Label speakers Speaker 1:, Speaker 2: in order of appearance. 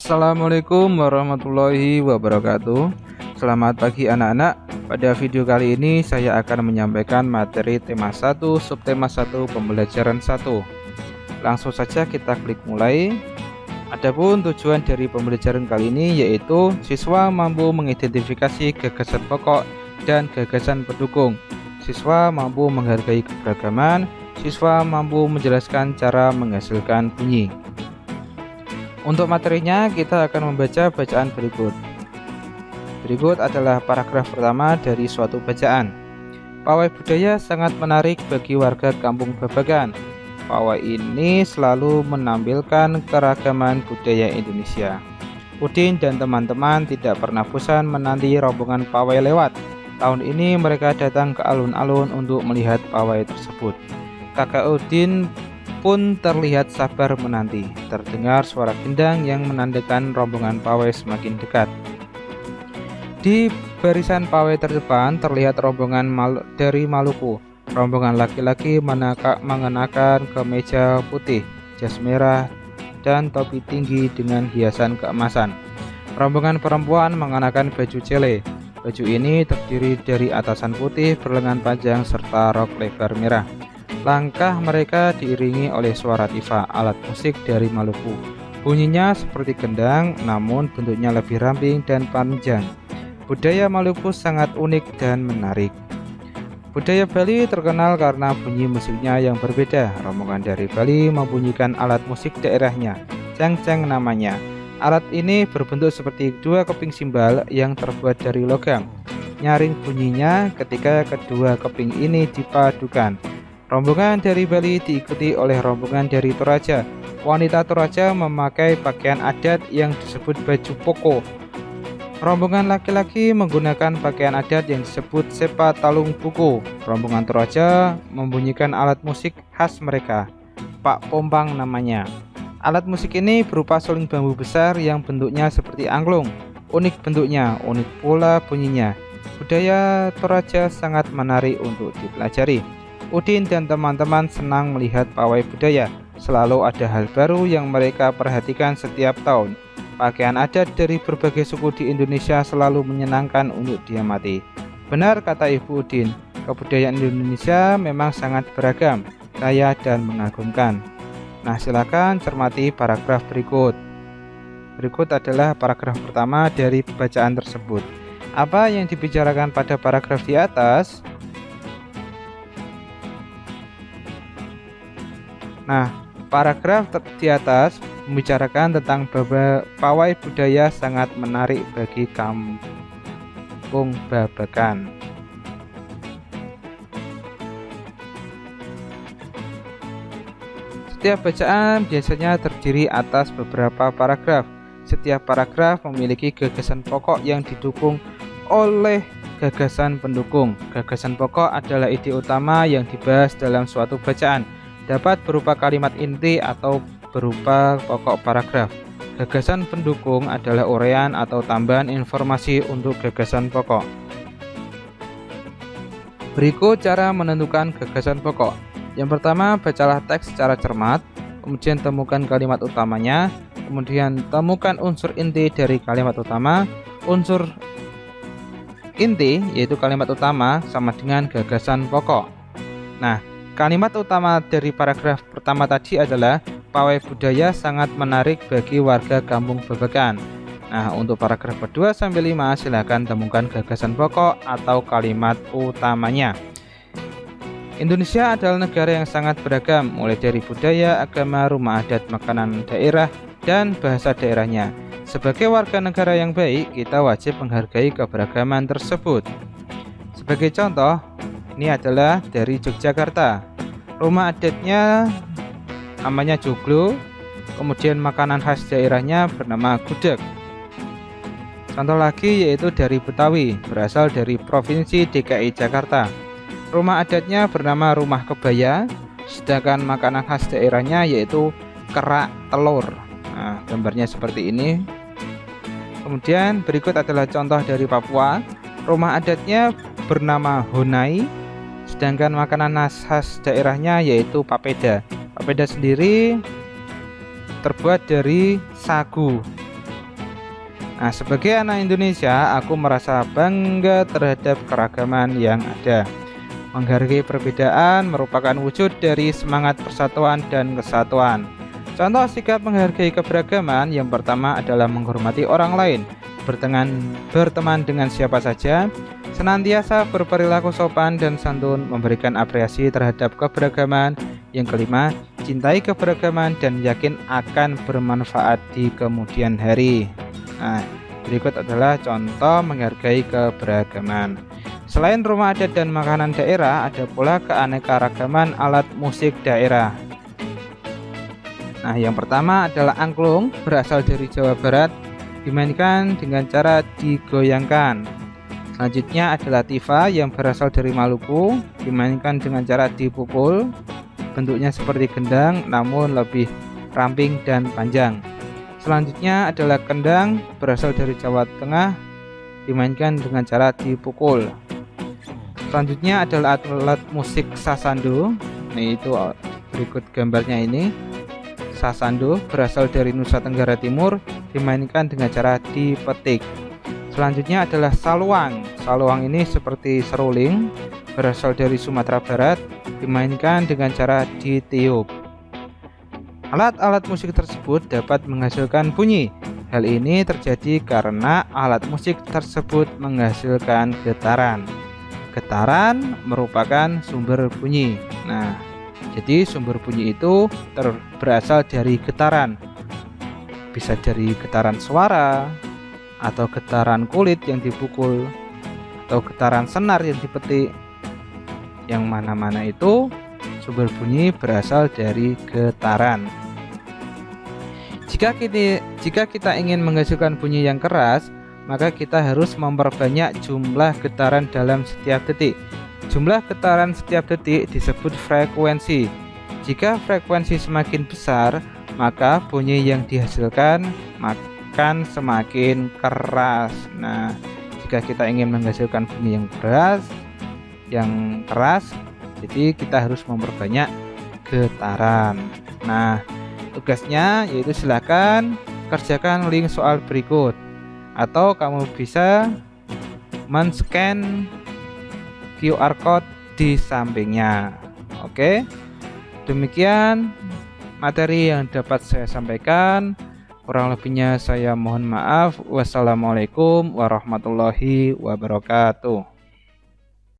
Speaker 1: Assalamualaikum warahmatullahi wabarakatuh. Selamat pagi anak-anak. Pada video kali ini saya akan menyampaikan materi tema 1 subtema 1 pembelajaran 1. Langsung saja kita klik mulai. Adapun tujuan dari pembelajaran kali ini yaitu siswa mampu mengidentifikasi gagasan pokok dan gagasan pendukung. Siswa mampu menghargai keberagaman. Siswa mampu menjelaskan cara menghasilkan bunyi. Untuk materinya kita akan membaca bacaan berikut. Berikut adalah paragraf pertama dari suatu bacaan. Pawai budaya sangat menarik bagi warga kampung Babakan. Pawai ini selalu menampilkan keragaman budaya Indonesia. Udin dan teman-teman tidak pernah bosan menanti rombongan pawai lewat. Tahun ini mereka datang ke alun-alun untuk melihat pawai tersebut. Kakak Udin pun terlihat sabar menanti. Terdengar suara gendang yang menandakan rombongan pawai semakin dekat. Di barisan pawai terdepan terlihat rombongan dari Maluku. Rombongan laki-laki mengenakan kemeja putih, jas merah, dan topi tinggi dengan hiasan keemasan. Rombongan perempuan mengenakan baju cele. Baju ini terdiri dari atasan putih berlengan panjang serta rok lebar merah. Langkah mereka diiringi oleh suara tifa, alat musik dari Maluku. Bunyinya seperti gendang, namun bentuknya lebih ramping dan panjang. Budaya Maluku sangat unik dan menarik. Budaya Bali terkenal karena bunyi musiknya yang berbeda. Rombongan dari Bali membunyikan alat musik daerahnya, cengceng namanya. Alat ini berbentuk seperti dua keping simbal yang terbuat dari logam. Nyaring bunyinya ketika kedua keping ini dipadukan. Rombongan dari Bali diikuti oleh rombongan dari Toraja. Wanita Toraja memakai pakaian adat yang disebut baju poko. Rombongan laki-laki menggunakan pakaian adat yang disebut sepa talung buku. Rombongan Toraja membunyikan alat musik khas mereka, Pak Pompang namanya. Alat musik ini berupa suling bambu besar yang bentuknya seperti angklung. Unik bentuknya, unik pula bunyinya. Budaya Toraja sangat menarik untuk dipelajari. Udin dan teman-teman senang melihat pawai budaya. Selalu ada hal baru yang mereka perhatikan setiap tahun. Pakaian adat dari berbagai suku di Indonesia selalu menyenangkan untuk diamati. Benar kata Ibu Udin, kebudayaan Indonesia memang sangat beragam, kaya dan mengagumkan. Nah, silakan cermati paragraf berikut. Berikut adalah paragraf pertama dari bacaan tersebut. Apa yang dibicarakan pada paragraf di atas? Nah, paragraf di atas membicarakan tentang pawai budaya sangat menarik bagi kampung Babakan. Setiap bacaan biasanya terdiri atas beberapa paragraf. Setiap paragraf memiliki gagasan pokok yang didukung oleh gagasan pendukung. Gagasan pokok adalah ide utama yang dibahas dalam suatu bacaan. Dapat berupa kalimat inti atau berupa pokok paragraf. Gagasan pendukung adalah uraian atau tambahan informasi untuk gagasan pokok. Berikut cara menentukan gagasan pokok. Yang pertama, bacalah teks secara cermat, kemudian temukan kalimat utamanya, kemudian temukan unsur inti dari kalimat utama. Unsur inti yaitu kalimat utama sama dengan gagasan pokok. Nah, kalimat utama dari paragraf pertama tadi adalah pawai budaya sangat menarik bagi warga kampung Babakan. Nah, untuk paragraf kedua sampai 5 silahkan temukan gagasan pokok atau kalimat utamanya. Indonesia adalah negara yang sangat beragam, mulai dari budaya, agama, rumah adat, makanan daerah, dan bahasa daerahnya. Sebagai warga negara yang baik, kita wajib menghargai keberagaman tersebut. Sebagai contoh, ini adalah dari Yogyakarta. Rumah adatnya namanya joglo, kemudian makanan khas daerahnya bernama gudeg. Contoh lagi yaitu dari Betawi, berasal dari Provinsi DKI Jakarta. Rumah adatnya bernama rumah kebaya, sedangkan makanan khas daerahnya yaitu kerak telur. Nah, gambarnya seperti ini. Kemudian berikut adalah contoh dari Papua. Rumah adatnya bernama Honai, sedangkan makanan khas daerahnya yaitu papeda. Papeda sendiri terbuat dari sagu. Nah, sebagai anak Indonesia, aku merasa bangga terhadap keragaman yang ada. Menghargai perbedaan merupakan wujud dari semangat persatuan dan kesatuan. Contoh sikap menghargai keberagaman yang pertama adalah menghormati orang lain, berteman dengan siapa saja, senantiasa berperilaku sopan dan santun, memberikan apresiasi terhadap keberagaman. Yang kelima, cintai keberagaman dan yakin akan bermanfaat di kemudian hari. Nah, berikut adalah contoh menghargai keberagaman. Selain rumah adat dan makanan daerah, ada pula keanekaragaman alat musik daerah. Nah, yang pertama adalah angklung, berasal dari Jawa Barat, dimainkan dengan cara digoyangkan. Selanjutnya adalah tifa yang berasal dari Maluku, dimainkan dengan cara dipukul. Bentuknya seperti gendang namun lebih ramping dan panjang. Selanjutnya adalah kendang, berasal dari Jawa Tengah, dimainkan dengan cara dipukul. Selanjutnya adalah alat musik sasando. Nah, itu berikut gambarnya ini. Sasando berasal dari Nusa Tenggara Timur, dimainkan dengan cara dipetik. Selanjutnya adalah saluang. Saluang ini seperti seruling, berasal dari Sumatera Barat, dimainkan dengan cara ditiup. Alat-alat musik tersebut dapat menghasilkan bunyi. Hal ini terjadi karena alat musik tersebut menghasilkan getaran. Getaran merupakan sumber bunyi. Nah, jadi sumber bunyi itu berasal dari getaran. Bisa dari getaran suara, atau getaran kulit yang dipukul, atau getaran senar yang dipetik. Yang mana-mana itu sumber bunyi berasal dari getaran. Jika kita ingin menghasilkan bunyi yang keras, maka kita harus memperbanyak jumlah getaran dalam setiap detik. Jumlah getaran setiap detik disebut frekuensi. Jika frekuensi semakin besar, maka bunyi yang dihasilkan akan semakin keras. Nah, jika kita ingin menghasilkan bunyi yang keras, jadi kita harus memperbanyak getaran. Nah, tugasnya yaitu silakan kerjakan link soal berikut, atau kamu bisa men-scan QR code di sampingnya. Oke, demikian materi yang dapat saya sampaikan. Kurang lebihnya saya mohon maaf. Wassalamualaikum warahmatullahi wabarakatuh.